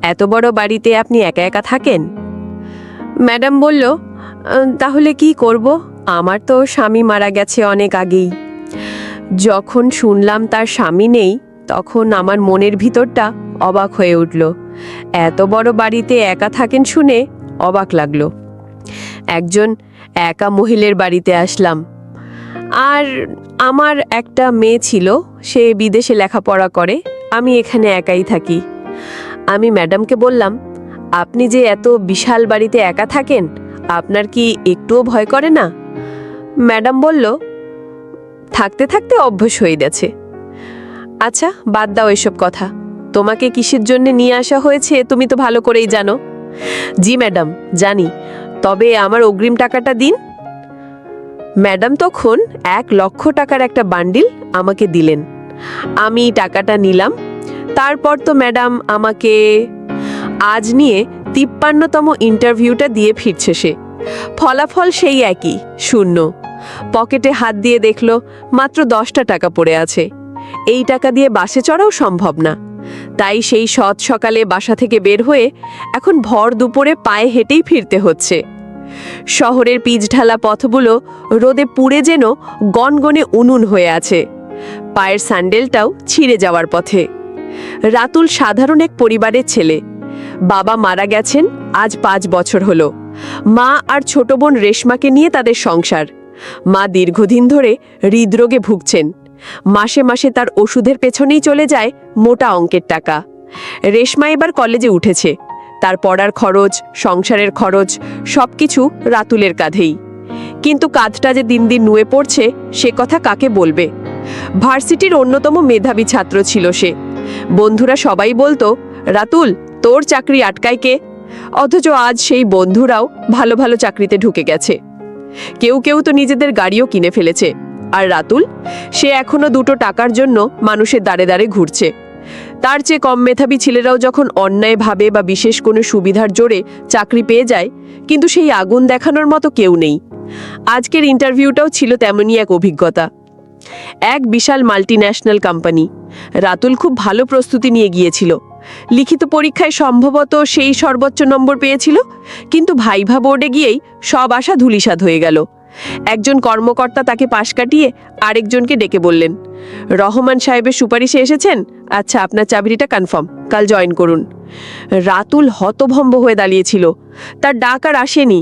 এত বড় বাড়িতে আপনি একা একা থাকেন? ম্যাডাম বলল, তাহলে কি করব, আমার তো স্বামী মারা গেছে অনেক আগেই। যখন শুনলাম তার স্বামী নেই, তখন আমার মনের ভিতরটা অবাক হয়ে উঠল। এত বড় বাড়িতে একা থাকেন শুনে অবাক লাগলো। একজন একা মহিলার বাড়িতে আসলাম। আর আমার একটা মেয়ে ছিল, সে বিদেশে লেখাপড়া করে, আমি এখানে একাই থাকি। আমি ম্যাডামকে বললাম, আপনি যে এত বিশাল বাড়িতে একা থাকেন, আপনার কি একটুও ভয় করে না? ম্যাডাম বলল, থাকতে থাকতে অভ্যাস হয়ে গেছে। আচ্ছা, বাদ দাও এসব কথা। তোমাকে কিসের জন্য নিয়ে আসা হয়েছে তুমি তো ভালো করেই জানো। জি ম্যাডাম, জানি, তবে আমার অগ্রিম টাকাটা দিন। ম্যাডাম তখন 1,00,000 টাকার একটা বান্ডিল আমাকে দিলেন। আমি টাকাটা নিলাম। তারপর তো ম্যাডাম আমাকে আজ নিয়ে 53তম ইন্টারভিউটা দিয়ে ফিরছে সে। ফলাফল সেই একই, 0। পকেটে হাত দিয়ে দেখলো মাত্র 10টা টাকা পড়ে আছে। এই টাকা দিয়ে বাসে চড়াও সম্ভব না। তাই সেই সৎ সকালে বাসা থেকে বের হয়ে এখন ভর দুপুরে পায়ে হেঁটেই ফিরতে হচ্ছে। শহরের পিচঢালা পথগুলো রোদে পুড়ে যেন গনগনে উনুন হয়ে আছে। পায়ের স্যান্ডেলটাও ছিঁড়ে যাওয়ার পথে। রাতুল সাধারণ এক পরিবারের ছেলে। বাবা মারা গেছেন আজ 5 বছর হলো। মা আর ছোট বোন রেশমাকে নিয়ে তাদের সংসার। মা দীর্ঘদিন ধরে হৃদরোগে ভুগছেন। মাসে মাসে তার ওষুধের পেছনেই চলে যায় মোটা অঙ্কের টাকা। রেশমা এবার কলেজে উঠেছে। তার পড়ার খরচ, সংসারের খরচ সবকিছু রাতুলের কাঁধেই। কিন্তু কাঁধটা যে দিন দিন নুয়ে পড়ছে, সে কথা কাকে বলবে? ভার্সিটির অন্যতম মেধাবী ছাত্র ছিল সে। বন্ধুরা সবাই বলতো, রাতুল, তোর চাকরি আটকায় কে? অথচ আজ সেই বন্ধুরাও ভালো ভালো চাকরিতে ঢুকে গেছে। কেউ কেউ তো নিজেদের গাড়িও কিনে ফেলেছে। আর রাতুল, সে এখনো 2টো টাকার জন্য মানুষের দাঁড়ে দাঁড়ে ঘুরছে। তার চেয়ে কম মেধাবী ছেলেরাও যখন অন্যায়ভাবে বা বিশেষ কোনো সুবিধার জোরে চাকরি পেয়ে যায়, কিন্তু সেই আগুন দেখানোর মতো কেউ নেই। আজকের ইন্টারভিউটাও ছিল তেমনই এক অভিজ্ঞতা। এক বিশাল মাল্টিন্যাশনাল কোম্পানি। রাতুল খুব ভালো প্রস্তুতি নিয়ে গিয়েছিল। লিখিত পরীক্ষায় সম্ভবত সেই সর্বোচ্চ নম্বর পেয়েছিল, কিন্তু ভাইভা বোর্ডে গিয়েই সব আশা ধূলিসাৎ হয়ে গেল। একজন কর্মকর্তা তাকে পাশ কাটিয়ে আরেকজনকে ডেকে বললেন, রহমান সাহেবের সুপারিশে এসেছেন, আচ্ছা আপনার চাকরিটা কনফার্ম, কাল জয়েন করুন। রাতুল হতভম্ব হয়ে দাঁড়িয়েছিল। তার ডাক আর আসেনি।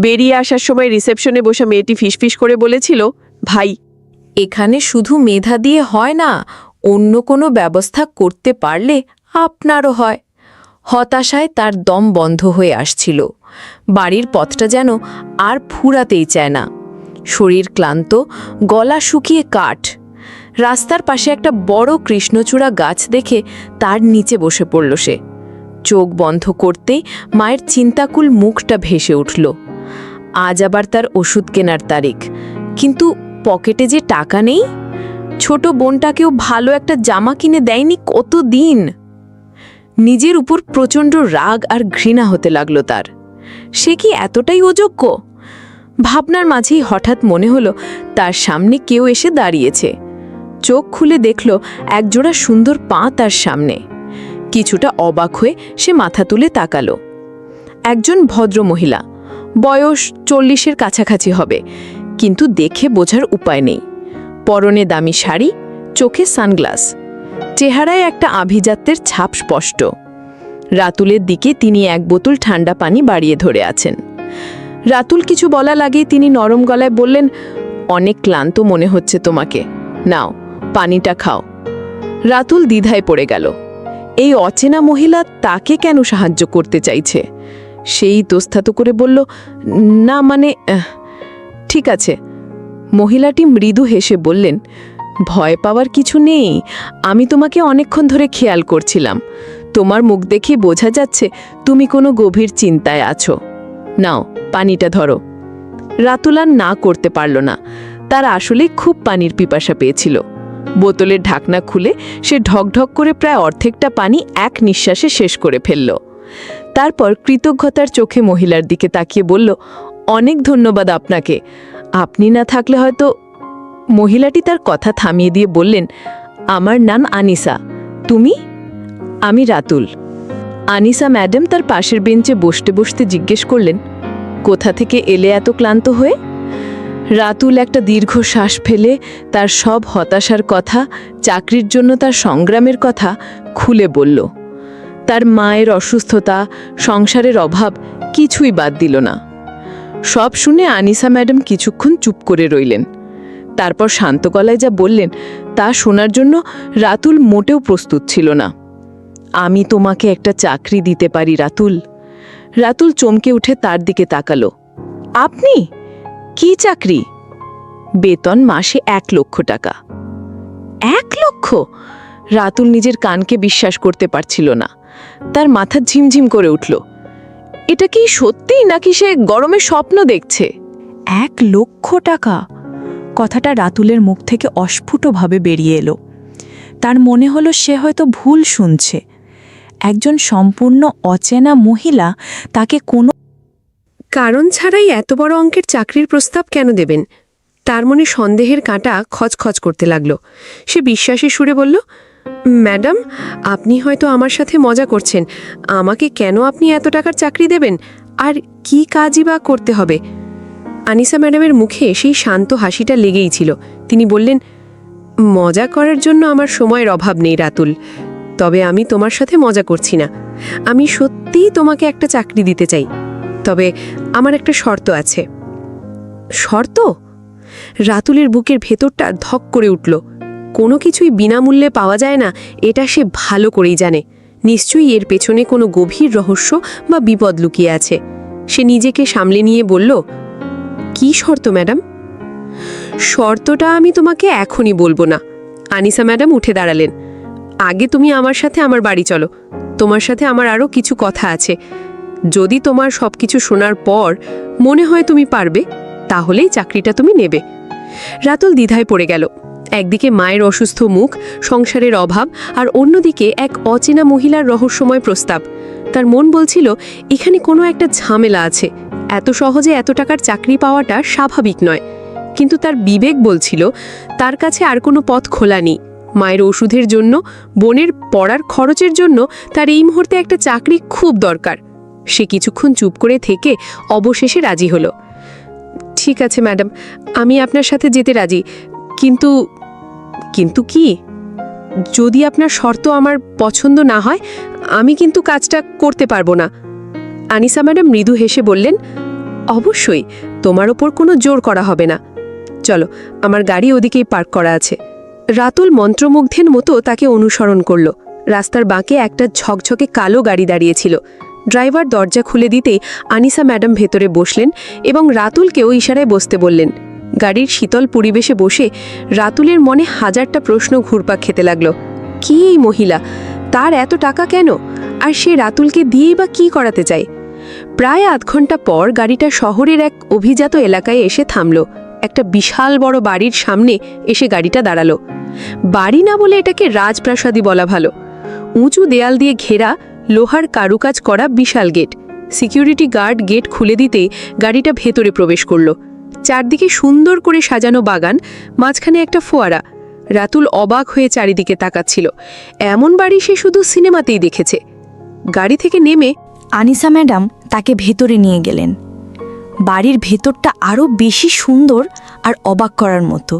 বেরিয়ে আসার সময় রিসেপশনে বসে মেয়েটি ফিসফিস করে বলেছিল, ভাই, এখানে শুধু মেধা দিয়ে হয় না, অন্য কোনো ব্যবস্থা করতে পারলে আপনারও হয়। হতাশায় তার দম বন্ধ হয়ে আসছিল। বাড়ির পথটা যেন আর ফুরাতেই চায় না। শরীর ক্লান্ত, গলা শুকিয়ে কাঠ। রাস্তার পাশে একটা বড় কৃষ্ণচূড়া গাছ দেখে তার নিচে বসে পড়ল সে। চোখ বন্ধ করতেই মায়ের চিন্তাকুল মুখটা ভেসে উঠল। আজ আবার তার ওষুধ কেনার তারিখ, কিন্তু পকেটে যে টাকা নেই। ছোট বোনটাকেও ভালো একটা জামা কিনে দেয়নি কতদিন। নিজের উপর প্রচণ্ড রাগ আর ঘৃণা হতে লাগলো তার। সে কি এতটাই অযোগ্য? ভাবনার মাঝেই হঠাৎ মনে হলো তার সামনে কেউ এসে দাঁড়িয়েছে। চোখ খুলে দেখল একজোড়া সুন্দর পা তার সামনে। কিছুটা অবাক হয়ে সে মাথা তুলে তাকালো। একজন ভদ্র মহিলা, বয়স 40-এর কাছাকাছি হবে, কিন্তু দেখে বোঝার উপায় নেই। পরনে দামি শাড়ি, চোখে সানগ্লাস, চেহারায় একটা আভিজাত্যের ছাপ স্পষ্ট। রাতুলের দিকে তিনি এক বোতল ঠান্ডা পানি বাড়িয়ে ধরে আছেন। রাতুল কিছু বলার আগেই তিনি নরম গলায় বললেন, অনেক ক্লান্ত মনে হচ্ছে তোমাকে, নাও পানিটা খাও। রাতুল দ্বিধায় পড়ে গেল। এই অচেনা মহিলা তাকে কেন সাহায্য করতে চাইছে? সেই তোস্থাত করে বলল, না মানে ঠিক আছে। মহিলাটি মৃদু হেসে বললেন, ভয় পাওয়ার কিছু নেই, আমি তোমাকে অনেকক্ষণ ধরে খেয়াল করছিলাম। তোমার মুখ দেখে বোঝা যাচ্ছে তুমি কোনো গভীর চিন্তায় আছো। নাও পানিটা ধরো। রাতুল আর না করতে পারল না। তার আসলে খুব পানির পিপাসা পেয়েছিল। বোতলের ঢাকনা খুলে সে ঢকঢক করে প্রায় অর্ধেকটা পানি এক নিঃশ্বাসে শেষ করে ফেলল। তারপর কৃতজ্ঞতার চোখে মহিলার দিকে তাকিয়ে বলল, অনেক ধন্যবাদ আপনাকে, আপনি না থাকলে হয়তো। মহিলাটি তার কথা থামিয়ে দিয়ে বললেন, আমার নাম আনিসা, তুমি? আমি রাতুল। আনিসা ম্যাডাম তার পাশের বেঞ্চে বসতে বসতে জিজ্ঞেস করলেন, কোথা থেকে এলে এত ক্লান্ত হয়ে? রাতুল একটা দীর্ঘশ্বাস ফেলে তার সব হতাশার কথা, চাকরির জন্য তার সংগ্রামের কথা খুলে বলল। তার মায়ের অসুস্থতা, সংসারের অভাব কিছুই বাদ দিল না। সব শুনে আনিসা ম্যাডাম কিছুক্ষণ চুপ করে রইলেন। তারপর শান্ত গলায় যা বললেন তা শোনার জন্য রাতুল মোটেও প্রস্তুত ছিল না। আমি তোমাকে একটা চাকরি দিতে পারি রাতুল। রাতুল চমকে উঠে তার দিকে তাকালো। আপনি? কি চাকরি? বেতন মাসে 1 লক্ষ টাকা। 1 লক্ষ? রাতুল নিজের কানকে বিশ্বাস করতে পারছিল না। তার মাথা ঝিমঝিম করে উঠল। এটা কি সত্যি নাকি সে গরমে স্বপ্ন দেখছে? 1 লক্ষ টাকা! কথাটা রাতুলের মুখ থেকে অস্ফুটভাবে বেরিয়ে এলো। তার মনে হলো সে হয়তো ভুল শুনছে। একজন সম্পূর্ণ অচেনা মহিলা তাকে কোনো কারণ ছাড়াই এত বড় অঙ্কের চাকরির প্রস্তাব কেন দেবেন? তার মনে সন্দেহের কাঁটা খচখচ করতে লাগলো। সে বিশ্বাসী সুরে বলল, ম্যাডাম, আপনি হয়তো আমার সাথে মজা করছেন। আমাকে কেন আপনি এত টাকার চাকরি দেবেন? আর কি কাজই বা করতে হবে? আনিসা ম্যাডামের মুখে সেই শান্ত হাসিটা লেগেই ছিল। তিনি বললেন, মজা করার জন্য আমার সময়ের অভাব নেই রাতুল। তবে আমি তোমার সাথে মজা করছি না। আমি সত্যিই তোমাকে একটা চাকরি দিতে চাই। তবে আমার একটা শর্ত আছে। শর্ত? রাতুলের বুকের ভেতরটা ধক করে উঠল। কোনো কিছুই বিনামূল্যে পাওয়া যায় না, এটা সে ভালো করেই জানে। নিশ্চয়ই এর পেছনে কোনো গভীর রহস্য বা বিপদ লুকিয়ে আছে। সে নিজেকে সামলে নিয়ে বলল, কি শর্ত ম্যাডাম? শর্তটা আমি তোমাকে এখনই বলবো না। আনিসা ম্যাডাম উঠে দাঁড়ালেন। আগে তুমি আমার সাথে আমার বাড়ি চলো। তোমার সাথে আমার আরও কিছু কথা আছে। যদি তোমার সবকিছু শোনার পর মনে হয় তুমি পারবে, তাহলেই চাকরিটা তুমি নেবে। রাতুল দ্বিধায় পড়ে গেল। একদিকে মায়ের অসুস্থ মুখ, সংসারের অভাব, আর অন্যদিকে এক অচেনা মহিলার রহস্যময় প্রস্তাব। তার মন বলছিল এখানে কোনো একটা ঝামেলা আছে। এত সহজে এত টাকার চাকরি পাওয়াটা স্বাভাবিক নয়। কিন্তু তার বিবেক বলছিল তার কাছে আর কোনো পথ খোলা নেই। মায়ের ওষুধের জন্য, বোনের পড়ার খরচের জন্য তার এই মুহূর্তে একটা চাকরি খুব দরকার। সে কিছুক্ষণ চুপ করে থেকে অবশেষে রাজি হলো। ঠিক আছে ম্যাডাম, আমি আপনার সাথে যেতে রাজি। কিন্তু কিন্তু কি? যদি আপনার শর্ত আমার পছন্দ না হয়, আমি কিন্তু কাজটা করতে পারবো না। আনিসা ম্যাডাম মৃদু হেসে বললেন, অবশ্যই, তোমার ওপর কোনো জোর করা হবে না। চলো, আমার গাড়ি ওদিকেই পার্ক করা আছে। রাতুল মন্ত্রমুগ্ধের মতো তাকে অনুসরণ করল। রাস্তার বাঁকে একটা ঝকঝকে কালো গাড়ি দাঁড়িয়েছিল। ড্রাইভার দরজা খুলে দিতেই আনিসা ম্যাডাম ভেতরে বসলেন এবং রাতুলকেও ইশারায় বসতে বললেন। গাড়ির শীতল পরিবেশে বসে রাতুলের মনে হাজারটা প্রশ্ন ঘুরপাক খেতে লাগলো। কি এই মহিলা? তার এত টাকা কেন? আর সে রাতুলকে দিয়েই বা কি করাতে চায়? প্রায় আধ ঘন্টা পর গাড়িটা শহরের এক অভিজাত এলাকায় এসে থামল। একটা বিশাল বড় বাড়ির সামনে এসে গাড়িটা দাঁড়ালো। বাড়ি না বলে এটাকে রাজপ্রাসাদই বলা ভালো। উঁচু দেয়াল দিয়ে ঘেরা, লোহার কারুকাজ করা বিশাল গেট। সিকিউরিটি গার্ড গেট খুলে দিতেই গাড়িটা ভেতরে প্রবেশ করল। চারদিকে সুন্দর করে সাজানো বাগান, মাঝখানে একটা ফোয়ারা। রাতুল অবাক হয়ে চারিদিকে তাকাচ্ছিল। এমন বাড়ি সে শুধু সিনেমাতেই দেখেছে। গাড়ি থেকে নেমে আনিসা ম্যাডাম তাকে ভেতরে নিয়ে গেলেন। বাড়ির ভেতরটা আরও বেশি সুন্দর আর অবাক করার মতো।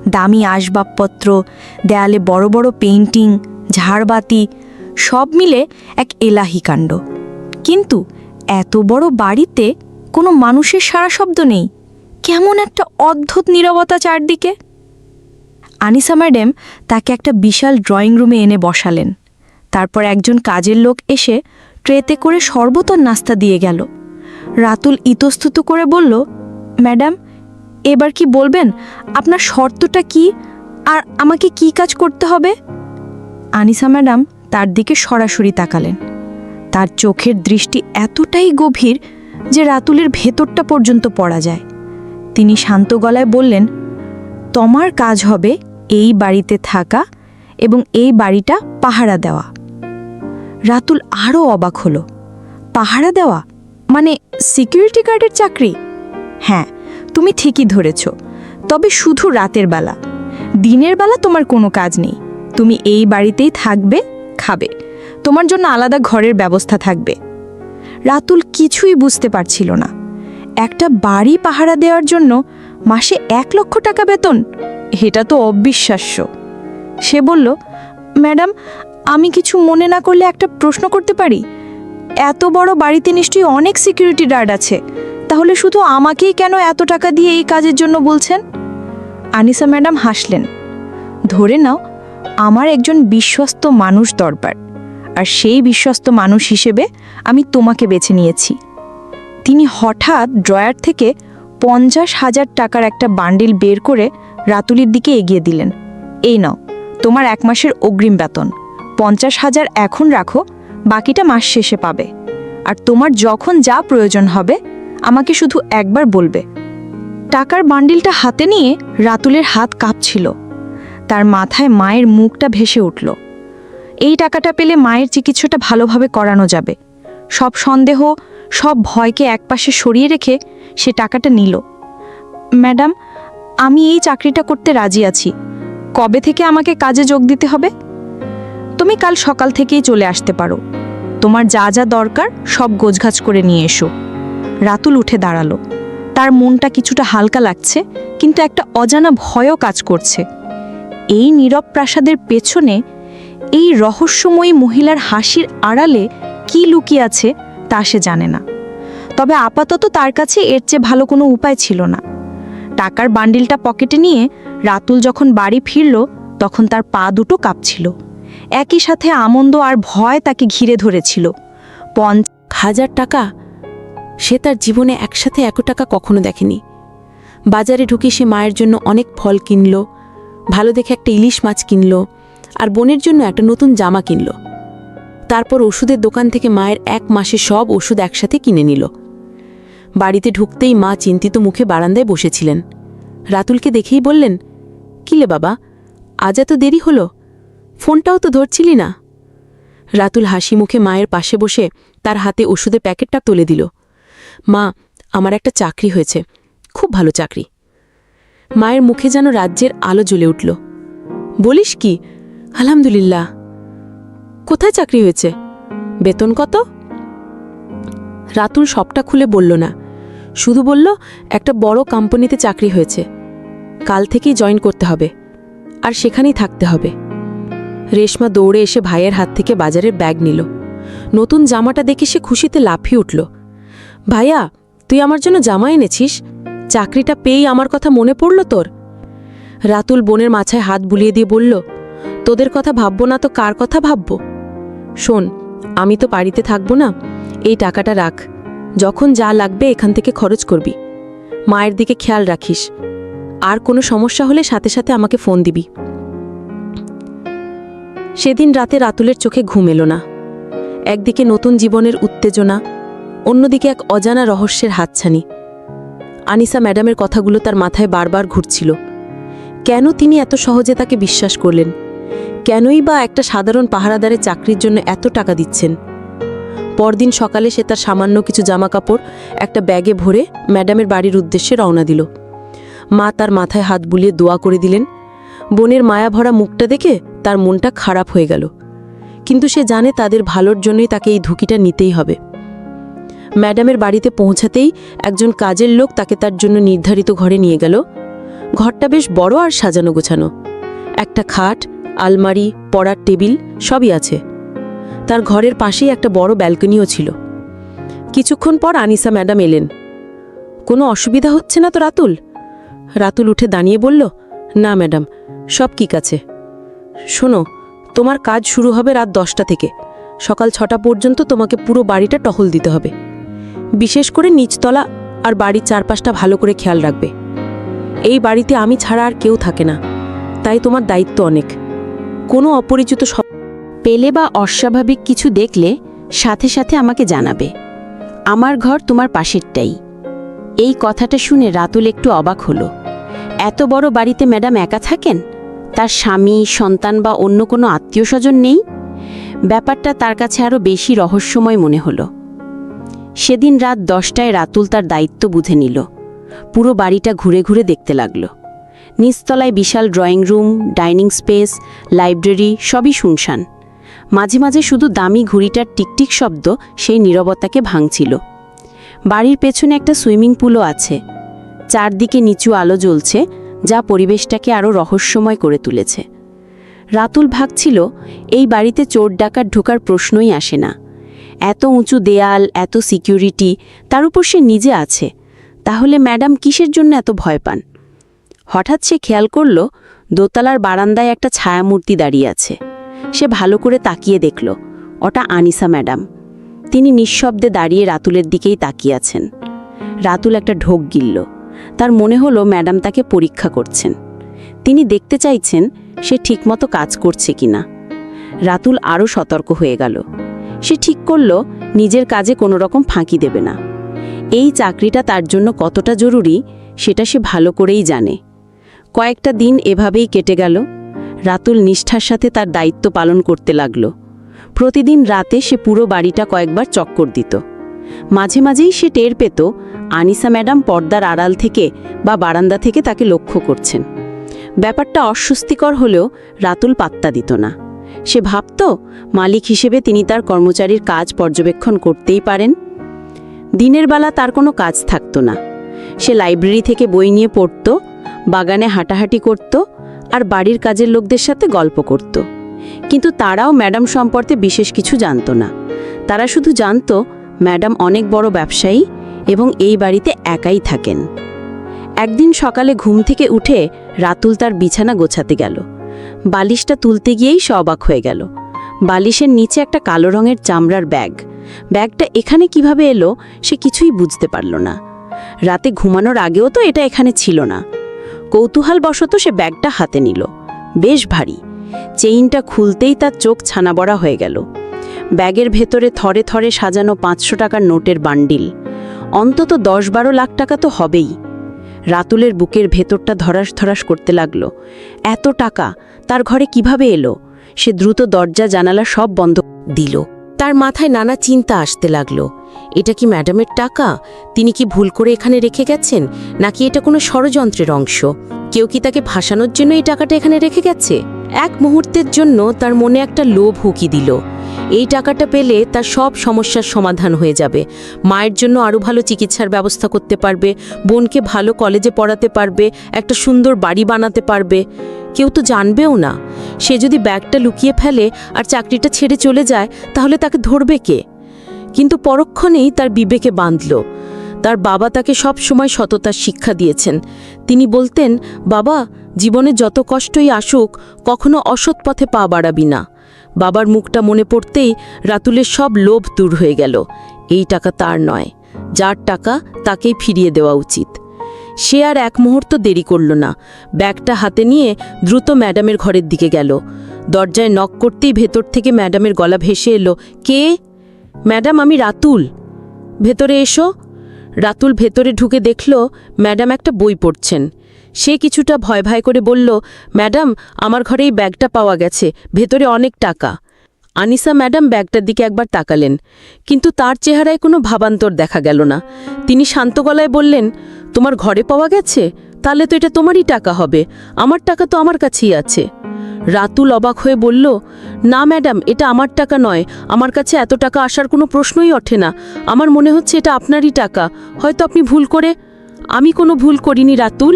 দামি আসবাবপত্র, দেয়ালে বড় বড় পেইন্টিং, ঝাড়বাতি, সব মিলে এক এলাহি কাণ্ড। কিন্তু এত বড় বাড়িতে কোনো মানুষের সারা শব্দ নেই। কেমন একটা অদ্ভুত নীরবতা চারদিকে। আনিসা ম্যাডাম তাকে একটা বিশাল ড্রয়িং রুমে এনে বসালেন। তারপর একজন কাজের লোক এসে ট্রেতে করে শরবত আর নাস্তা দিয়ে গেল। রাতুল ইতস্তত করে বলল, ম্যাডাম, এবার কি বলবেন? আপনার শর্তটা কি আর আমাকে কি কাজ করতে হবে? আনিসা ম্যাডাম তার দিকে সরাসরি তাকালেন। তার চোখের দৃষ্টি এতটাই গভীর যে রাতুলের ভেতরটা পর্যন্ত পড়া যায়। তিনি শান্ত গলায় বললেন, তোমার কাজ হবে এই বাড়িতে থাকা এবং এই বাড়িটা পাহারা দেওয়া। রাতুল আরও অবাক হলো। পাহারা দেওয়া মানে সিকিউরিটি গার্ডের চাকরি? হ্যাঁ, তুমি ঠিকই ধরেছ, তবে শুধু রাতের বেলা। দিনের বেলা তোমার কোনো কাজ নেই। তুমি এই বাড়িতেই থাকবে, খাবে, তোমার জন্য আলাদা ঘরের ব্যবস্থা থাকবে। রাতুল কিছুই বুঝতে পারছিল না। একটা বাড়ি পাহারা দেওয়ার জন্য মাসে 1 লক্ষ টাকা বেতন, এটা তো অবিশ্বাস্য। সে বলল, ম্যাডাম, আমি কিছু মনে না করলে একটা প্রশ্ন করতে পারি? এত বড় বাড়িতে নিশ্চয়ই অনেক সিকিউরিটি গার্ড আছে, তাহলে শুধু আমাকেই কেন এত টাকা দিয়ে এই কাজের জন্য বলছেন? আনিসা ম্যাডাম হাসলেন। ধরে নাও, আমার একজন বিশ্বস্ত মানুষ দরকার, আর সেই বিশ্বস্ত মানুষ হিসেবে আমি তোমাকে বেছে নিয়েছি। তিনি হঠাৎ ড্রয়ার থেকে 50,000 টাকার একটা বান্ডিল বের করে রাতুলির দিকে এগিয়ে দিলেন। এই নাও, তোমার 1 মাসের অগ্রিম বেতন। 50,000 এখন রাখো, বাকিটা মাস শেষে পাবে। আর তোমার যখন যা প্রয়োজন হবে আমাকে শুধু একবার বলবে। টাকার বান্ডিলটা হাতে নিয়ে রাতুলের হাত কাঁপছিল। তার মাথায় মায়ের মুখটা ভেসে উঠল। এই টাকাটা পেলে মায়ের চিকিৎসাটা ভালোভাবে করানো যাবে। সব সন্দেহ, সব ভয়কে একপাশে সরিয়ে রেখে সে টাকাটা নিল। ম্যাডাম, আমি এই চাকরিটা করতে রাজি আছি। কবে থেকে আমাকে কাজে যোগ দিতে হবে? তুমি কাল সকাল থেকেই চলে আসতে পারো। তোমার যা যা দরকার সব গোছগাছ করে নিয়ে এসো। রাতুল উঠে দাঁড়ালো। তার মনটা কিছুটা হালকা লাগছে, কিন্তু একটা অজানা ভয়ও কাজ করছে। এই নীরব প্রাসাদের পেছনে, এই রহস্যময়ী মহিলার হাসির আড়ালে কি লুকিয়ে আছে তা সে জানে না। তবে আপাতত তার কাছে এর চেয়ে ভালো কোনো উপায় ছিল না। টাকার বান্ডিলটা পকেটে নিয়ে রাতুল যখন বাড়ি ফিরল, তখন তার পা দুটো কাঁপছিল। একই সাথে আনন্দ আর ভয় তাকে ঘিরে ধরেছিল। 50,000 টাকা! সে তার জীবনে একসাথে 1 টাকা কখনো দেখেনি। বাজারে ঢুকে সে মায়ের জন্য অনেক ফল কিনল, ভালো দেখে একটা ইলিশ মাছ কিনল, আর বোনের জন্য একটা নতুন জামা কিনল। তারপর ওষুধের দোকান থেকে মায়ের 1 মাসের সব ওষুধ একসাথে কিনে নিল। বাড়িতে ঢুকতেই মা চিন্তিত মুখে বারান্দায় বসেছিলেন। রাতুলকে দেখেই বললেন, কিলে বাবা, আজ এত দেরি হলো? ফোনটাও তো ধরছিলি না। রাতুল হাসি মুখে মায়ের পাশে বসে তার হাতে ওষুধের প্যাকেটটা তুলে দিল। মা, আমার একটা চাকরি হয়েছে, খুব ভালো চাকরি। মায়ের মুখে যেন রাজ্যের আলো জ্বলে উঠল। বলিস কি? আলহামদুলিল্লাহ। কোথায় চাকরি হয়েছে? বেতন কত? রাতুল সবটা খুলে বলল না, শুধু বলল, একটা বড় কোম্পানিতে চাকরি হয়েছে, কাল থেকেই জয়েন করতে হবে, আর সেখানেই থাকতে হবে। রেশমা দৌড়ে এসে ভাইয়ের হাত থেকে বাজারের ব্যাগ নিল। নতুন জামাটা দেখে সে খুশিতে লাফিয়ে উঠল। ভাইয়া, তুই আমার জন্য জামা এনেছিস? চাকরিটা পেয়েই আমার কথা মনে পড়ল তোর? রাতুল বোনের মাথায় হাত বুলিয়ে দিয়ে বলল, তোদের কথা ভাববো না তো কার কথা ভাববো? শোন, আমি তো বাড়িতে থাকবো না, এই টাকাটা রাখ, যখন যা লাগবে এখান থেকে খরচ করবি। মায়ের দিকে খেয়াল রাখিস, আর কোনো সমস্যা হলে সাথে সাথে আমাকে ফোন দিবি। সেদিন রাতে রাতুলের চোখে ঘুম এলো না। একদিকে নতুন জীবনের উত্তেজনা, অন্যদিকে এক অজানা রহস্যের হাতছানি। আনিসা ম্যাডামের কথাগুলো তার মাথায় বারবার ঘুরছিল। কেন তিনি এত সহজে তাকে বিশ্বাস করলেন? কেনই বা একটা সাধারণ পাহারাদারের চাকরির জন্য এত টাকা দিচ্ছেন? পরদিন সকালে সে তার সামান্য কিছু জামাকাপড় একটা ব্যাগে ভরে ম্যাডামের বাড়ির উদ্দেশ্যে রওনা দিল। মা তার মাথায় হাত বুলিয়ে দোয়া করে দিলেন। বোনের মায়া ভরা মুখটা দেখে তার মনটা খারাপ হয়ে গেল, কিন্তু সে জানে তাদের ভালোর জন্যই তাকে এই ঝুঁকিটা নিতেই হবে। ম্যাডামের বাড়িতে পৌঁছাতেই একজন কাজের লোক তাকে তার জন্য নির্ধারিত ঘরে নিয়ে গেল। ঘরটা বেশ বড় আর সাজানো গোছানো। একটা খাট, আলমারি, পড়ার টেবিল সবই আছে। তার ঘরের পাশেই একটা বড় ব্যালকনিও ছিল। কিছুক্ষণ পর আনিসা ম্যাডাম এলেন। কোনো অসুবিধা হচ্ছে না তো রাতুল? রাতুল উঠে দাঁড়িয়ে বলল, না ম্যাডাম, সব ঠিক আছে। শোনো, তোমার কাজ শুরু হবে রাত 10টা থেকে। সকাল 6টা পর্যন্ত তোমাকে পুরো বাড়িটা টহল দিতে হবে। বিশেষ করে নিচতলা আর বাড়ির চারপাশটা ভালো করে খেয়াল রাখবে। এই বাড়িতে আমি ছাড়া আর কেউ থাকে না, তাই তোমার দায়িত্ব অনেক। কোনো অপরিচিত পেলে বা অস্বাভাবিক কিছু দেখলে সাথে সাথে আমাকে জানাবে। আমার ঘর তোমার পাশেরটাই। এই কথাটা শুনে রাতুল একটু অবাক হলো। এত বড় বাড়িতে ম্যাডাম একা থাকেন? তার স্বামী, সন্তান বা অন্য কোনো আত্মীয় স্বজন নেই? ব্যাপারটা তার কাছে আরও বেশি রহস্যময় মনে হলো। সেদিন রাত 10টায় রাতুল তার দায়িত্ব বুঝে নিল। পুরো বাড়িটা ঘুরে ঘুরে দেখতে লাগল। নিচতলায় বিশাল drawing room, dining space, library সবই শুনশান। মাঝে মাঝে শুধু দামি ঘুড়িটার টিকটিক শব্দ সেই নীরবতাকে ভাঙছিল। বাড়ির পেছনে একটা সুইমিং পুলও আছে। চারদিকে নিচু আলো জ্বলছে, যা পরিবেশটাকে আরও রহস্যময় করে তুলেছে। রাতুল ভাবছিল, এই বাড়িতে চোর ডাকাত ঢোকার প্রশ্নই আসে না। এত উঁচু দেয়াল, এত সিকিউরিটি, তার উপর সে নিজে আছে। তাহলে ম্যাডাম কিসের জন্য এত ভয় পান? হঠাৎ সে খেয়াল করল দোতলার বারান্দায় একটা ছায়ামূর্তি দাঁড়িয়ে আছে। সে ভালো করে তাকিয়ে দেখল, ওটা আনিসা ম্যাডাম। তিনি নিঃশব্দে দাঁড়িয়ে রাতুলের দিকেই তাকিয়ে আছেন। রাতুল একটা ঢোক গিলল। তার মনে হলো ম্যাডাম তাকে পরীক্ষা করছেন। তিনি দেখতে চাইছেন সে ঠিকমতো কাজ করছে কিনা। রাতুল আরও সতর্ক হয়ে গেল। সে ঠিক করল নিজের কাজে কোনো রকম ফাঁকি দেবে না। এই চাকরিটা তার জন্য কতটা জরুরি সেটা সে ভালো করেই জানে। কয়েকটা দিন এভাবেই কেটে গেল। রাতুল নিষ্ঠার সাথে তার দায়িত্ব পালন করতে লাগল। প্রতিদিন রাতে সে পুরো বাড়িটা কয়েকবার চক্কর দিত। মাঝে মাঝেই সে টের পেত আনিসা ম্যাডাম পর্দার আড়াল থেকে বা বারান্দা থেকে তাকে লক্ষ্য করছেন। ব্যাপারটা অস্বস্তিকর হলেও রাতুল পাত্তা দিত না। সে ভাবত মালিক হিসেবে তিনি তার কর্মচারীর কাজ পর্যবেক্ষণ করতেই পারেন। দিনের বেলা তার কোনো কাজ থাকত না। সে লাইব্রেরি থেকে বই নিয়ে পড়ত, বাগানে হাঁটাহাঁটি করত আর বাড়ির কাজের লোকদের সাথে গল্প করত। কিন্তু তারাও ম্যাডাম সম্পর্কে বিশেষ কিছু জানত না। তারা শুধু জানত ম্যাডাম অনেক বড় ব্যবসায়ী এবং এই বাড়িতে একাই থাকেন। একদিন সকালে ঘুম থেকে উঠে রাতুল তার বিছানা গোছাতে গেল। বালিশটা তুলতে গিয়েই সে অবাক হয়ে গেল। বালিশের নিচে একটা কালো রঙের চামড়ার ব্যাগ। ব্যাগটা এখানে কিভাবে এলো সে কিছুই বুঝতে পারল না। রাতে ঘুমানোর আগেও তো এটা এখানে ছিল না। কৌতূহলবশত সে ব্যাগটা হাতে নিল। বেশ ভারী। চেইনটা খুলতেই তার চোখ ছানাবড়া হয়ে গেল। ব্যাগের ভেতরে থরে থরে সাজানো 500 টাকার নোটের বান্ডিল। অন্তত 10-12 লাখ টাকা তো হবেই। রাতুলের বুকের ভেতরটা ধরাস ধরাস করতে লাগল। এত টাকা তার ঘরে কিভাবে এলো? সে দ্রুত দরজা জানালা সব বন্ধ দিল। তার মাথায় নানা চিন্তা আসতে লাগলো। এটা কি ম্যাডামের টাকা? তিনি কি ভুল করে এখানে রেখে গেছেন, নাকি এটা কোনো ষড়যন্ত্রের অংশ? কেউ কি তাকে ফাঁসানোর জন্য এই টাকাটা এখানে রেখে গেছে? এক মুহূর্তের জন্য তার মনে একটা লোভ হুকি দিল। এই টাকাটা পেলে তার সব সমস্যার সমাধান হয়ে যাবে। মায়ের জন্য আরও ভালো চিকিৎসার ব্যবস্থা করতে পারবে, বোনকে ভালো কলেজে পড়াতে পারবে, একটা সুন্দর বাড়ি বানাতে পারবে। কেউ তো জানবেও না। সে যদি ব্যাগটা লুকিয়ে ফেলে আর চাকরিটা ছেড়ে চলে যায়, তাহলে তাকে ধরবে কে? কিন্তু পরক্ষণেই তার বিবেকে বাঁধল। তার বাবা তাকে সব সময় সততার শিক্ষা দিয়েছেন। তিনি বলতেন, বাবা, জীবনে যত কষ্টই আসুক কখনো অসৎ পথে পা বাড়াবি না। বাবার মুখটা মনে পড়তেই রাতুলের সব লোভ দূর হয়ে গেল। এই টাকা তার নয়, যার টাকা তাকেই ফিরিয়ে দেওয়া উচিত। সে আর এক মুহূর্ত দেরি করল না। ব্যাগটা হাতে নিয়ে দ্রুত ম্যাডামের ঘরের দিকে গেল। দরজায় নক করতেই ভেতর থেকে ম্যাডামের গলা ভেসে এলো, কে? ম্যাডাম, আমি রাতুল। ভেতরে এসো। রাতুল ভেতরে ঢুকে দেখল ম্যাডাম একটা বই পড়ছেন। সে কিছুটা ভয় ভয় করে বলল, ম্যাডাম, আমার ঘরে এই ব্যাগটা পাওয়া গেছে, ভেতরে অনেক টাকা। আনিসা ম্যাডাম ব্যাগটার দিকে একবার তাকালেন, কিন্তু তার চেহারায় কোনো ভাবান্তর দেখা গেল না। তিনি শান্ত গলায় বললেন, তোমার ঘরে পাওয়া গেছে? তাহলে তো এটা তোমারই টাকা হবে। আমার টাকা তো আমার কাছেই আছে। রাতুল অবাক হয়ে বলল, না ম্যাডাম, এটা আমার টাকা নয়। আমার কাছে এত টাকা আসার কোনো প্রশ্নই ওঠে না। আমার মনে হচ্ছে এটা আপনারই টাকা। হয়তো আপনি ভুল করে। আমি কোনো ভুল করিনি রাতুল।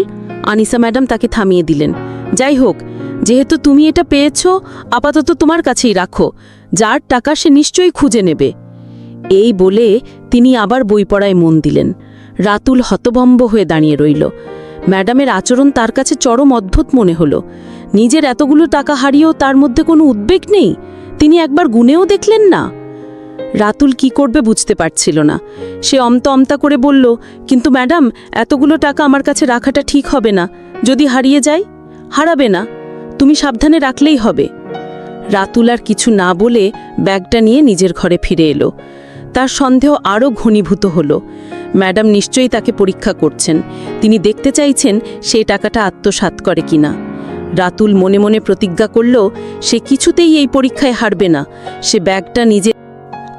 আনিসা ম্যাডাম তাকে থামিয়ে দিলেন। যাই হোক, যেহেতু তুমি এটা পেয়েছ, আপাতত তোমার কাছেই রাখো। যার টাকা সে নিশ্চয়ই খুঁজে নেবে। এই বলে তিনি আবার বই পড়ায় মন দিলেন। রাতুল হতভম্ব হয়ে দাঁড়িয়ে রইল। ম্যাডামের আচরণ তার কাছে চরম অদ্ভুত মনে হলো। নিজের এতগুলো টাকা হারিয়েও তার মধ্যে কোনো উদ্বেগ নেই। তিনি একবার গুনেও দেখলেন না। রাতুল কি করবে বুঝতে পারছিল না। সে আমতা করে বলল, কিন্তু ম্যাডাম, এতগুলো টাকা আমার কাছে রাখাটা ঠিক হবে না। যদি হারিয়ে যায়? হারাবে না, তুমি সাবধানে রাখলেই হবে। রাতুল আর কিছু না বলে ব্যাগটা নিয়ে নিজের ঘরে ফিরে এলো। তার সন্দেহ আরও ঘনীভূত হলো। ম্যাডাম নিশ্চয়ই তাকে পরীক্ষা করছেন। তিনি দেখতে চাইছেন সেই টাকাটা আত্মসাৎ করে কিনা। রাতুল মনে মনে প্রতিজ্ঞা করল সে কিছুতেই এই পরীক্ষায় হারবে না। সে ব্যাগটা নিজে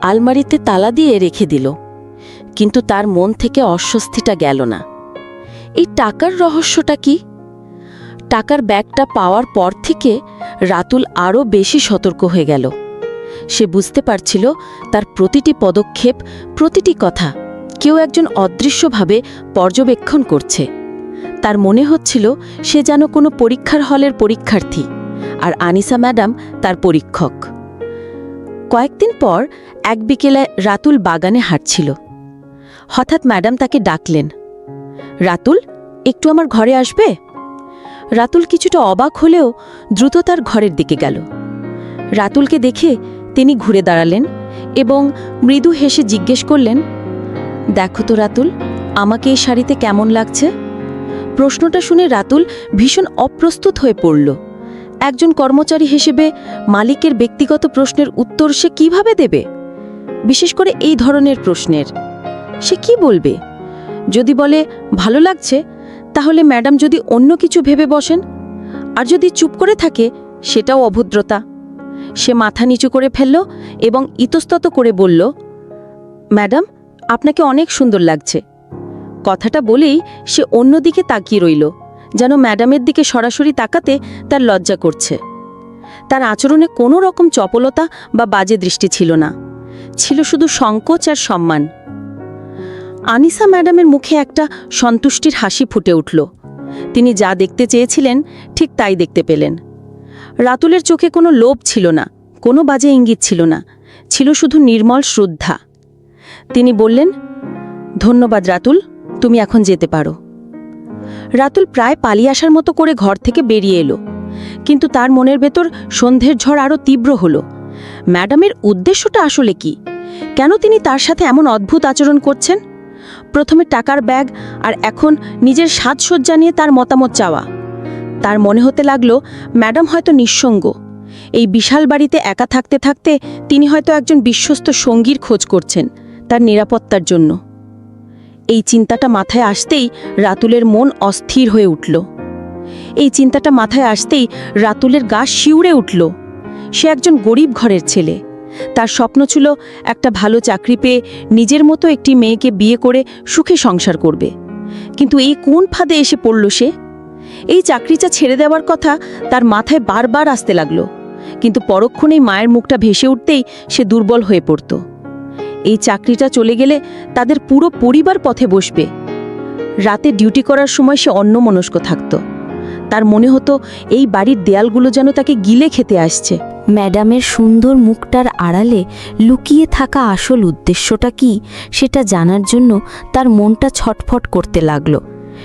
আলমারিতে তালা দিয়ে রেখে দিল, কিন্তু তার মন থেকে অস্বস্তিটা গেল না। এই টাকার রহস্যটা কি? টাকার ব্যাগটা পাওয়ার পর থেকে রাতুল আরও বেশি সতর্ক হয়ে গেল। সে বুঝতে পারছিল তার প্রতিটি পদক্ষেপ, প্রতিটি কথা কেউ একজন অদৃশ্যভাবে পর্যবেক্ষণ করছে। তার মনে হচ্ছিল সে যেন কোনো পরীক্ষার হলের পরীক্ষার্থী, আর আনিসা ম্যাডাম তার পরীক্ষক। কয়েকদিন পর এক বিকেলে রাতুল বাগানে হাঁটছিল। হঠাৎ ম্যাডাম তাকে ডাকলেন, রাতুল, একটু আমার ঘরে আসবে? রাতুল কিছুটা অবাক হলেও দ্রুত তার ঘরের দিকে গেল। রাতুলকে দেখে তিনি ঘুরে দাঁড়ালেন এবং মৃদু হেসে জিজ্ঞেস করলেন, দেখো তো রাতুল, আমাকে এই শাড়িতে কেমন লাগছে? প্রশ্নটা শুনে রাতুল ভীষণ অপ্রস্তুত হয়ে পড়ল। একজন কর্মচারী হিসেবে মালিকের ব্যক্তিগত প্রশ্নের উত্তর সে কিভাবে দেবে, বিশেষ করে এই ধরনের প্রশ্নের? সে কি বলবে? যদি বলে ভালো লাগছে, তাহলে ম্যাডাম যদি অন্য কিছু ভেবে বসেন, আর যদি চুপ করে থাকে সেটাও অভদ্রতা। সে মাথা নিচু করে ফেলল এবং ইতস্তত করে বলল, ম্যাডাম, আপনাকে অনেক সুন্দর লাগছে। কথাটা বলেই সে অন্যদিকে তাকিয়ে রইল, যেন ম্যাডামের দিকে সরাসরি তাকাতে তার লজ্জা করছে। তার আচরণে কোনো রকম চপলতা বা বাজে দৃষ্টি ছিল না, ছিল শুধু সংকোচ আর সম্মান। আনিসা ম্যাডামের মুখে একটা সন্তুষ্টির হাসি ফুটে উঠল। তিনি যা দেখতে চেয়েছিলেন ঠিক তাই দেখতে পেলেন। রাতুলের চোখে কোনো লোভ ছিল না, কোনো বাজে ইঙ্গিত ছিল না, ছিল শুধু নির্মল শ্রদ্ধা। তিনি বললেন, ধন্যবাদ রাতুল, তুমি এখন যেতে পারো। রাতুল প্রায় পালিয়ে আসার মতো করে ঘর থেকে বেরিয়ে এলো, কিন্তু তার মনের ভেতর সন্ধ্যের ঝড় আরও তীব্র হলো। ম্যাডামের উদ্দেশ্যটা আসলে কি? কেন তিনি তার সাথে এমন অদ্ভুত আচরণ করছেন? প্রথমে টাকার ব্যাগ, আর এখন নিজের সাজসজ্জা নিয়ে তার মতামত চাওয়া। তার মনে হতে লাগলো ম্যাডাম হয়তো নিঃসঙ্গ। এই বিশাল বাড়িতে একা থাকতে থাকতে তিনি হয়তো একজন বিশ্বস্ত সঙ্গীর খোঁজ করছেন তার নিরাপত্তার জন্য। এই চিন্তাটা মাথায় আসতেই রাতুলের মন অস্থির হয়ে উঠল। রাতুলের গা শিউরে উঠল। সে একজন গরিব ঘরের ছেলে। তার স্বপ্ন ছিল একটা ভালো চাকরি পেয়ে নিজের মতো একটি মেয়েকে বিয়ে করে সুখে সংসার করবে। কিন্তু এই কোন ফাঁদে এসে পড়ল সে? এই চাকরিটা ছেড়ে দেওয়ার কথা তার মাথায় বারবার আসতে লাগলো, কিন্তু পরক্ষণেই মায়ের মুখটা ভেসে উঠতেই সে দুর্বল হয়ে পড়ত। এই চাকরিটা চলে গেলে তাদের পুরো পরিবার পথে বসবে। রাতে ডিউটি করার সময় সে অন্যমনস্ক থাকত। তার মনে হতো এই বাড়ির দেয়ালগুলো যেন তাকে গিলে খেতে আসছে। ম্যাডামের সুন্দর মুখটার আড়ালে লুকিয়ে থাকা আসল উদ্দেশ্যটা কি সেটা জানার জন্য তার মনটা ছটফট করতে লাগলো।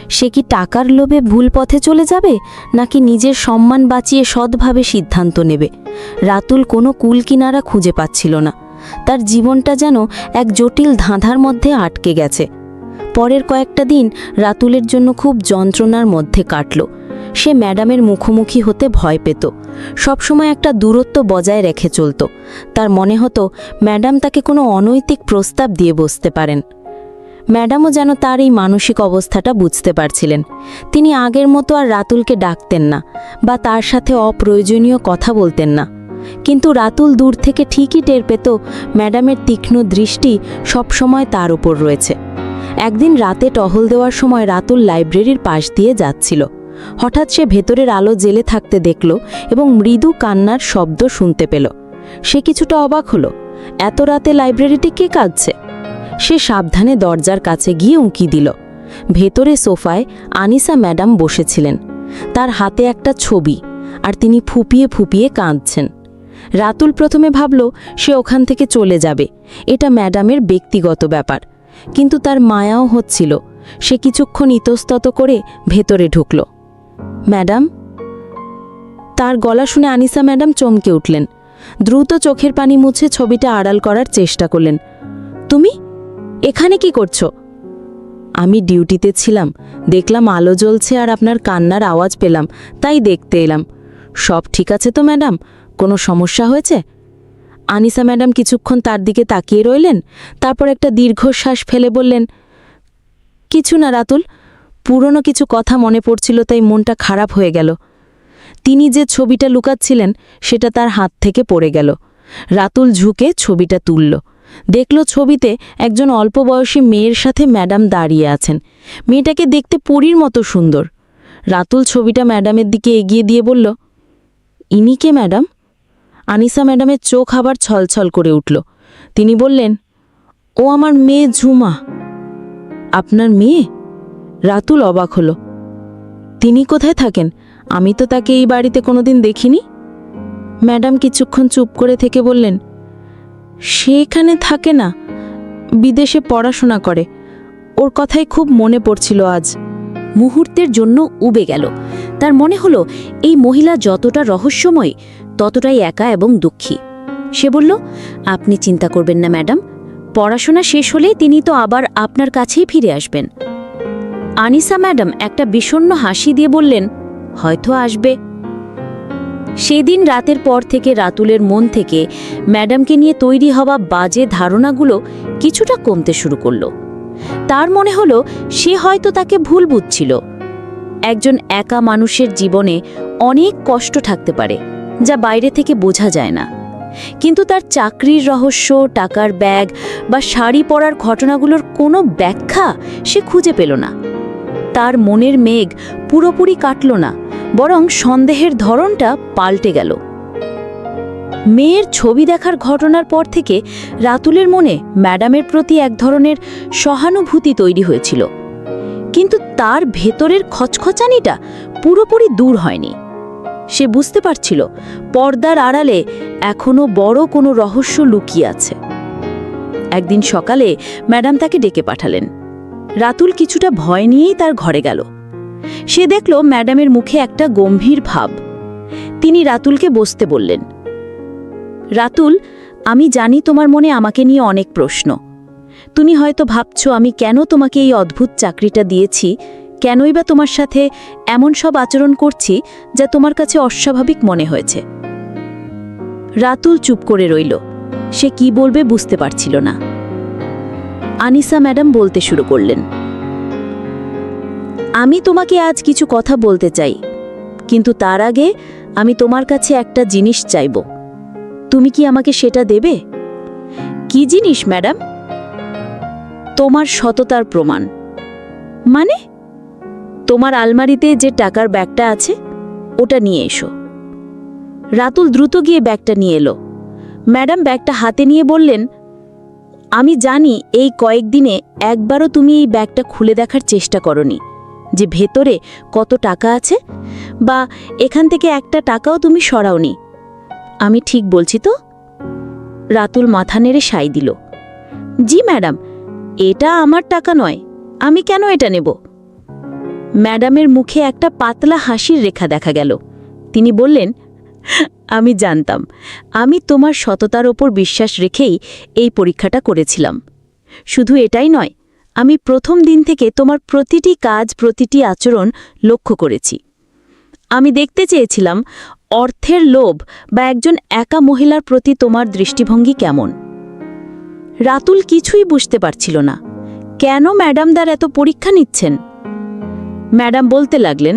সে কি টাকার লোভে ভুল পথে চলে যাবে, নাকি নিজের সম্মান বাঁচিয়ে সৎভাবে সিদ্ধান্ত নেবে? রাতুল কোনো কুলকিনারা খুঁজে পাচ্ছিল না। তার জীবনটা যেন এক জটিল ধাঁধার মধ্যে আটকে গেছে। পরের কয়েকটা দিন রাতুলের জন্য খুব যন্ত্রণার মধ্যে কাটল। সে ম্যাডামের মুখোমুখি হতে ভয় পেত, সবসময় একটা দূরত্ব বজায় রেখে চলত। তার মনে হতো ম্যাডাম তাকে কোনো অনৈতিক প্রস্তাব দিয়ে বসতে পারেন। ম্যাডামও যেন তার এই মানসিক অবস্থাটা বুঝতে পারছিলেন। তিনি আগের মতো আর রাতুলকে ডাকতেন না বা তার সাথে অপ্রয়োজনীয় কথা বলতেন না। কিন্তু রাতুল দূর থেকে ঠিকই টের পেত ম্যাডামের তীক্ষ্ণ দৃষ্টি সবসময় তার উপর রয়েছে। একদিন রাতে টহল দেওয়ার সময় রাতুল লাইব্রেরির পাশ দিয়ে যাচ্ছিল। হঠাৎ সে ভেতরের আলো জ্বেলে থাকতে দেখল এবং মৃদু কান্নার শব্দ শুনতে পেল। সে কিছুটা অবাক হলো, এত রাতে লাইব্রেরিতে কে কাঁদছে? সে সাবধানে দরজার কাছে গিয়ে উঁকি দিল। ভেতরে সোফায় আনিসা ম্যাডাম বসেছিলেন। তার হাতে একটা ছবি, আর তিনি ফুপিয়ে ফুপিয়ে কাঁদছেন। রাতুল প্রথমে ভাবল সে ওখান থেকে চলে যাবে, এটা ম্যাডামের ব্যক্তিগত ব্যাপার। কিন্তু তার মায়াও হচ্ছিল। সে কিছুক্ষণ ইতস্তত করে ভেতরে ঢুকল। ম্যাডাম? তার গলা শুনে আনিসা ম্যাডাম চমকে উঠলেন। দ্রুত চোখের পানি মুছে ছবিটা আড়াল করার চেষ্টা করলেন। তুমি এখানে কি করছো? আমি ডিউটিতে ছিলাম, দেখলাম আলো জ্বলছে আর আপনার কান্নার আওয়াজ পেলাম, তাই দেখতে এলাম। সব ঠিক আছে তো ম্যাডাম? কোনো সমস্যা হয়েছে? আনিসা ম্যাডাম কিছুক্ষণ তার দিকে তাকিয়ে রইলেন, তারপর একটা দীর্ঘশ্বাস ফেলে বললেন, কিছু না রাতুল, পুরনো কিছু কথা মনে পড়ছিল তাই মনটা খারাপ হয়ে গেল। তিনি যে ছবিটা লুকাচ্ছিলেন সেটা তার হাত থেকে পড়ে গেল। রাতুল ঝুঁকে ছবিটা তুলল। দেখল ছবিতে একজন অল্প বয়সী মেয়ের সাথে ম্যাডাম দাঁড়িয়ে আছেন। মেয়েটাকে দেখতে পরীর মতো সুন্দর। রাতুল ছবিটা ম্যাডামের দিকে এগিয়ে দিয়ে বলল, ইনি কে ম্যাডাম? আনিসা ম্যাডামের চোখ আবার ছলছল করে উঠল। তিনি বললেন, ও আমার মেয়ে ঝুমা। আপনার মেয়ে? রাতুল অবাক হলো। তিনি কোথায় থাকেন? আমি তো তাকে এই বাড়িতে কোনোদিন দেখিনি। ম্যাডাম কিছুক্ষণ চুপ করে থেকে বললেন, সে এখানে থাকে না, বিদেশে পড়াশোনা করে। ওর কথাই খুব মনে পড়ছিল আজ। মুহূর্তের জন্য উবে গেল। তার মনে হলো এই মহিলা যতটা রহস্যময় ততটাই একা এবং দুঃখী। সে বলল, আপনি চিন্তা করবেন না ম্যাডাম, পড়াশোনা শেষ হলে তিনি তো আবার আপনার কাছেই ফিরে আসবেন। আনিসা ম্যাডাম একটা বিষণ্ণ হাসি দিয়ে বললেন, হয়তো আসবে। সেদিন রাতের পর থেকে রাতুলের মন থেকে ম্যাডামকে নিয়ে তৈরি হওয়া বাজে ধারণাগুলো কিছুটা কমতে শুরু করল। তার মনে হলো সে হয়তো তাকে ভুল বুঝছিল। একজন একা মানুষের জীবনে অনেক কষ্ট থাকতে পারে যা বাইরে থেকে বোঝা যায় না, কিন্তু তার চাকরির রহস্য, টাকার ব্যাগ বা শাড়ি পরার ঘটনাগুলোর কোনো ব্যাখ্যা সে খুঁজে পেল না। তার মনের মেঘ পুরোপুরি কাটল না, বরং সন্দেহের ধরনটা পাল্টে গেল। মেয়ের ছবি দেখার ঘটনার পর থেকে রাতুলের মনে ম্যাডামের প্রতি এক ধরনের সহানুভূতি তৈরি হয়েছিল, কিন্তু তার ভেতরের খচখচানিটা পুরোপুরি দূর হয়নি। সে বুঝতে পারছিল পর্দার আড়ালে এখনো বড় কোনো রহস্য লুকিয়ে আছে। একদিন সকালে ম্যাডাম তাকে ডেকে পাঠালেন। রাতুল কিছুটা ভয় নিয়েই তার ঘরে গেল। সে দেখল ম্যাডামের মুখে একটা গম্ভীর ভাব। তিনি রাতুলকে বসতে বললেন, রাতুল, আমি জানি তোমার মনে আমাকে নিয়ে অনেক প্রশ্ন। তুমি হয়তো ভাবছো আমি কেন তোমাকে এই অদ্ভুত চাকরিটা দিয়েছি, কেনই বা তোমার সাথে এমন সব আচরণ করছি যা তোমার কাছে অস্বাভাবিক মনে হয়েছে। রাতুল চুপ করে রইল। সে কি বলবে বুঝতে পারছিল না। আনিসা ম্যাডাম বলতে শুরু করলেন, আমি তোমাকে আজ কিছু কথা বলতে চাই, কিন্তু তার আগে আমি তোমার কাছে একটা জিনিস চাইব। তুমি কি আমাকে সেটা দেবে? কি জিনিস ম্যাডাম? তোমার সততার প্রমাণ। মানে? তোমার আলমারিতে যে টাকার ব্যাগটা আছে ওটা নিয়ে এসো। রাতুল দ্রুত গিয়ে ব্যাগটা নিয়ে এলো। ম্যাডাম ব্যাগটা হাতে নিয়ে বললেন, আমি জানি এই কয়েকদিনে একবারও তুমি এই ব্যাগটা খুলে দেখার চেষ্টা করনি যে ভেতরে কত টাকা আছে, বা এখান থেকে একটা টাকাও তুমি সরাওনি। আমি ঠিক বলছি তো? রাতুল মাথা নেড়ে সাই দিল। জি ম্যাডাম, এটা আমার টাকা নয়, আমি কেন এটা নেব? ম্যাডামের মুখে একটা পাতলা হাসির রেখা দেখা গেল। তিনি বললেন, আমি জানতাম, আমি তোমার সততার ওপর বিশ্বাস রেখেই এই পরীক্ষাটা করেছিলাম। শুধু এটাই নয়, আমি প্রথম দিন থেকে তোমার প্রতিটি কাজ, প্রতিটি আচরণ লক্ষ্য করেছি। আমি দেখতে চেয়েছিলাম অর্থের লোভ বা একজন একা মহিলার প্রতি তোমার দৃষ্টিভঙ্গি কেমন। রাতুল কিছুই বুঝতে পারছিল না, কেন ম্যাডাম দ্বার এত পরীক্ষা নিচ্ছেন। ম্যাডাম বলতে লাগলেন,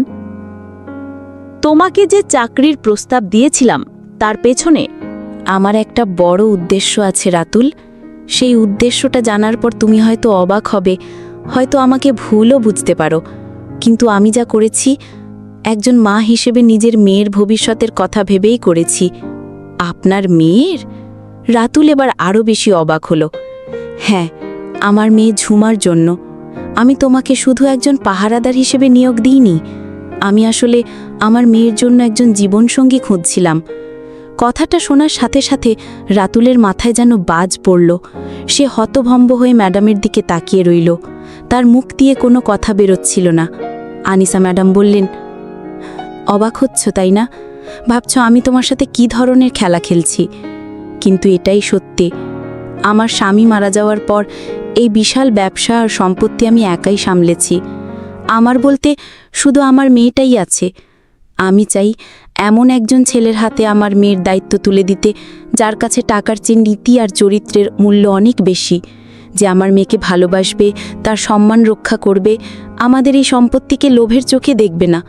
তোমাকে যে চাকরির প্রস্তাব দিয়েছিলাম তার পেছনে আমার একটা বড় উদ্দেশ্য আছে রাতুল। সেই উদ্দেশ্যটা জানার পর তুমি হয়তো অবাক হবে, হয়তো আমাকে ভুলও বুঝতে পারো, কিন্তু আমি যা করেছি একজন মা হিসেবে নিজের মেয়ের ভবিষ্যতের কথা ভেবেই করেছি। আপনার মেয়ের? রাতুল এবার আরও বেশি অবাক হলো। হ্যাঁ, আমার মেয়ে ঝুমার জন্য। আমি তোমাকে শুধু একজন পাহারাদার হিসেবে নিয়োগ দিইনি, আমি আসলে আমার মেয়ের জন্য একজন জীবনসঙ্গী খুঁজছিলাম। কথাটা শোনার সাথে সাথে রাতুলের মাথায় যেন বাজ পড়ল। সে হতভম্ব হয়ে ম্যাডামের দিকে তাকিয়ে রইল। তার মুখ দিয়ে কোনো কথা বেরোচ্ছিল না। আনিসা ম্যাডাম বললেন, অবাক হচ্ছ তাই না? ভাবছ আমি তোমার সাথে কি ধরনের খেলা খেলছি, কিন্তু এটাই সত্যি। আমার স্বামী মারা যাওয়ার পর এই বিশাল ব্যবসা আর সম্পত্তি আমি একাই সামলেছি। আমার বলতে শুধু আমার মেয়েটাই আছে। আমি চাই এমন একজন ছেলের হাতে আমার মেয়ের দায়িত্ব তুলে দিতে, যার কাছে টাকার চেয়ে নীতি আর চরিত্রের মূল্য অনেক বেশি, যে আমার মেয়েকে ভালোবাসবে, তার সম্মান রক্ষা করবে, আমাদের এই সম্পত্তিকে লোভের চোখে দেখবে না।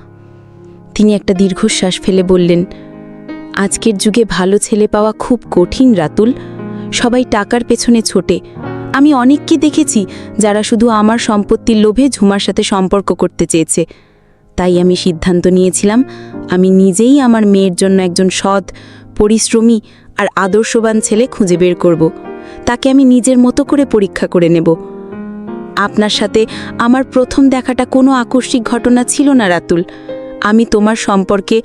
তিনি একটা দীর্ঘশ্বাস ফেলে বললেন, আজকের যুগে ভালো ছেলে পাওয়া খুব কঠিন রাতুল। সবাই টাকার পেছনে ছোটে। আমি অনেককে দেখেছি যারা শুধু আমার সম্পত্তির লোভে ঝুমার সাথে সম্পর্ক করতে চেয়েছে। তাই আমি সিদ্ধান্ত নিয়েছিলাম আমি নিজেই আমার মেয়ের জন্য একজন সৎ, পরিশ্রমী আর আদর্শবান ছেলে খুঁজে বের করব। তাকে আমি নিজের মতো করে পরীক্ষা করে নেব। আপনার সাথে আমার প্রথম দেখাটা কোনো আকস্মিক ঘটনা ছিল না রাতুল। আমি তোমার সম্পর্কে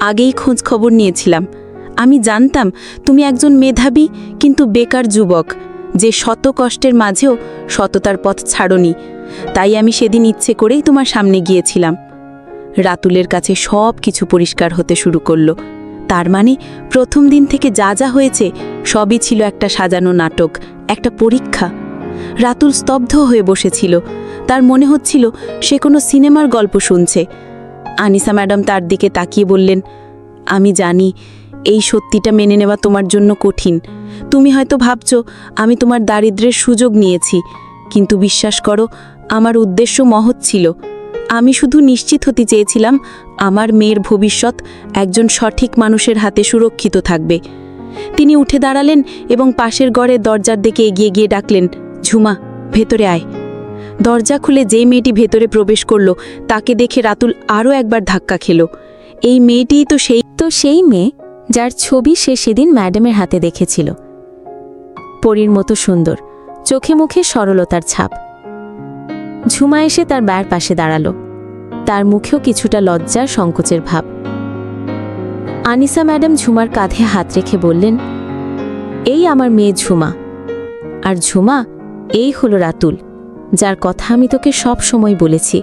আগেই খোঁজ খবর নিয়েছিলাম। আমি জানতাম তুমি একজন মেধাবী কিন্তু বেকার যুবক, যে শত কষ্টের মাঝেও সততার পথ ছাড়নি। তাই আমি সেদিন ইচ্ছে করেই তোমার সামনে গিয়েছিলাম। রাতুলের কাছে সব কিছু পরিষ্কার হতে শুরু করলো। তার মানে প্রথম দিন থেকে যা যা হয়েছে সবই ছিল একটা সাজানো নাটক, একটা পরীক্ষা। রাতুল স্তব্ধ হয়ে বসেছিল। তার মনে হচ্ছিল সে কোনো সিনেমার গল্প শুনছে। আনিসা ম্যাডাম তার দিকে তাকিয়ে বললেন, আমি জানি এই সত্যিটা মেনে নেওয়া তোমার জন্য কঠিন। তুমি হয়তো ভাবছো আমি তোমার দারিদ্র্যের সুযোগ নিয়েছি, কিন্তু বিশ্বাস করো আমার উদ্দেশ্য মহৎ ছিল। আমি শুধু নিশ্চিত হতে চেয়েছিলাম আমার মেয়ের ভবিষ্যৎ একজন সঠিক মানুষের হাতে সুরক্ষিত থাকবে। তিনি উঠে দাঁড়ালেন এবং পাশের ঘরের দরজার দিকে এগিয়ে গিয়ে ডাকলেন, ঝুমা, ভেতরে আয়। দরজা খুলে যেই মেয়েটি ভেতরে প্রবেশ করল তাকে দেখে রাতুল আরও একবার ধাক্কা খেল। এই মেয়েটিই তো সেই মেয়ে যার ছবি সে সেদিন ম্যাডামের হাতে দেখেছিল। পরীর মতো সুন্দর, চোখে মুখে সরলতার ছাপ। ঝুমা এসে তার বায়ের পাশে দাঁড়ালো। তার মুখেও কিছুটা লজ্জার সংকোচের ভাব। আনিসা ম্যাডাম ঝুমার কাঁধে হাত রেখে বললেন, এই আমার মেয়ে ঝুমা। আর ঝুমা, এই হলো রাতুল, যার কথা আমি তোকে সব সময় বলেছি।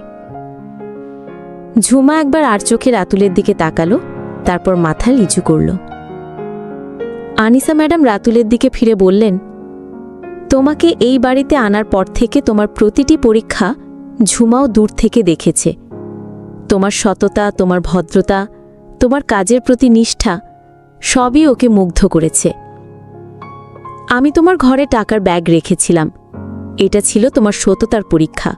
ঝুমা একবার আর চোখে রাতুলের দিকে তাকালো, তারপর মাথা নিচু করল। আনিসা ম্যাডাম রাতুলের দিকে ফিরে বললেন, তোমাকে এই বাড়িতে আনার পর থেকে তোমার প্রতিটি পরীক্ষা ঝুমাও দূর থেকে দেখেছে। তোমার সততা, তোমার ভদ্রতা, তোমার কাজের প্রতি নিষ্ঠা সবই ওকে মুগ্ধ করেছে। আমি তোমার ঘরে টাকার ব্যাগ রেখেছিলাম, এটা ছিল তোমার সততার পরীক্ষা।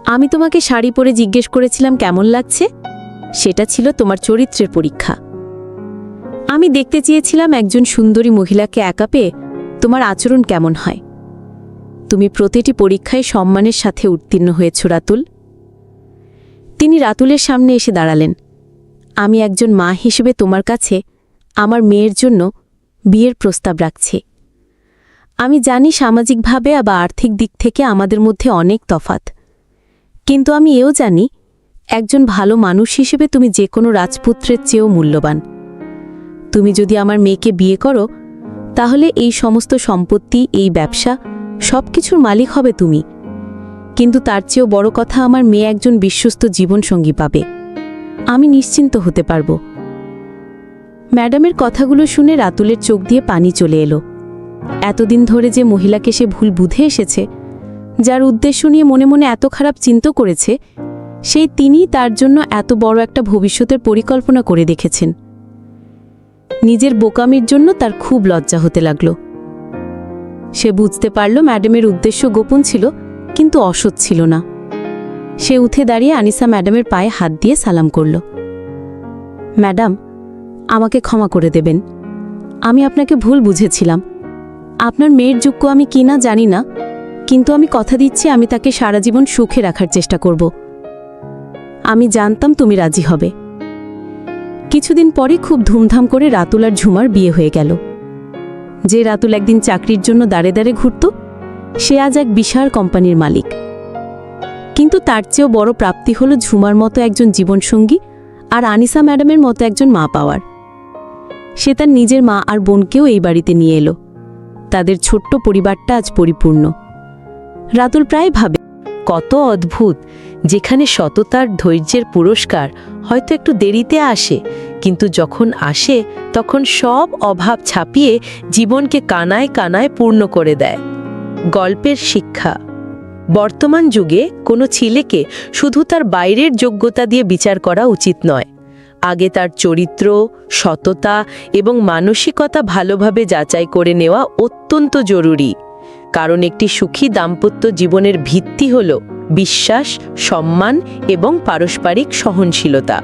আমি তোমাকে শাড়ি পরে জিজ্ঞেস করেছিলাম কেমন লাগছে, সেটা ছিল তোমার চরিত্রের পরীক্ষা। আমি দেখতে চেয়েছিলাম একজন সুন্দরী মহিলাকে একা পেয়ে তোমার আচরণ কেমন হয়। তুমি প্রতিটি পরীক্ষায় সম্মানের সাথে উত্তীর্ণ হয়েছ রাতুল। তিনি রাতুলের সামনে এসে দাঁড়ালেন। আমি একজন মা হিসেবে তোমার কাছে আমার মেয়ের জন্য বিয়ের প্রস্তাব রাখছি। আমি জানি সামাজিকভাবে বা আর্থিক দিক থেকে আমাদের মধ্যে অনেক তফাৎ, কিন্তু আমি এও জানি একজন ভালো মানুষ হিসেবে তুমি যে কোনো রাজপুত্রের চেয়েও মূল্যবান। তুমি যদি আমার মেয়েকে বিয়ে করো তাহলে এই সমস্ত সম্পত্তি, এই ব্যবসা, সব কিছুর মালিক হবে তুমি। কিন্তু তার চেয়েও বড় কথা, আমার মেয়ে একজন বিশ্বস্ত জীবনসঙ্গী পাবে। আমি নিশ্চিন্ত হতে পারব। ম্যাডামের কথাগুলো শুনে রাতুলের চোখ দিয়ে পানি চলে এলো। এতদিন ধরে যে মহিলাকে সে ভুল বুঝে এসেছে, যার উদ্দেশ্য নিয়ে মনে মনে এত খারাপ চিন্তা করেছে, সেই তিনিই তার জন্য এত বড় একটা ভবিষ্যতের পরিকল্পনা করে দেখেছেন। নিজের বোকামির জন্য তার খুব লজ্জা হতে লাগল। সে বুঝতে পারল ম্যাডামের উদ্দেশ্য গোপন ছিল, কিন্তু অসৎ ছিল না। সে উঠে দাঁড়িয়ে আনিসা ম্যাডামের পায়ে হাত দিয়ে সালাম করল। ম্যাডাম, আমাকে ক্ষমা করে দেবেন। আমি আপনাকে ভুল বুঝেছিলাম। আপনার মেয়ের যোগ্য আমি কিনা জানি না, কিন্তু আমি কথা দিচ্ছি আমি তাকে সারা জীবন সুখে রাখার চেষ্টা করব। আমি জানতাম তুমি রাজি হবে। কিছুদিন পরে খুব ধুমধাম করে রাতুল আর ঝুমার বিয়ে হয়ে গেল। যে রাতুল একদিন চাকরির জন্য দাঁড়ে দাঁড়ে ঘুরত, সে আজ এক বিশাল কোম্পানির মালিক। কিন্তু তার চেয়েও বড় প্রাপ্তি হলো ঝুমার মতো একজন জীবনসঙ্গী আর আনিসা ম্যাডামের মতো একজন মা পাওয়ার। সে তার নিজের মা আর বোনকেও এই বাড়িতে নিয়ে এলো। তাদের ছোট্ট পরিবারটা আজ পরিপূর্ণ। রাতুল প্রায় ভাবে, কত অদ্ভুত, যেখানে সততার, ধৈর্যের পুরস্কার হয়তো একটু দেরিতে আসে, কিন্তু যখন আসে তখন সব অভাব ছাপিয়ে জীবনকে কানায় কানায় পূর্ণ করে দেয়। গল্পের শিক্ষা: বর্তমান যুগে কোনো ছেলেকে শুধু তার বাইরের যোগ্যতা দিয়ে বিচার করা উচিত নয়। আগে তার চরিত্র, সততা এবং মানসিকতা ভালোভাবে যাচাই করে নেওয়া অত্যন্ত জরুরি। কারণ একটি সুখী দাম্পত্য জীবনের ভিত্তি হল বিশ্বাস, সম্মান এবং পারস্পরিক সহনশীলতা।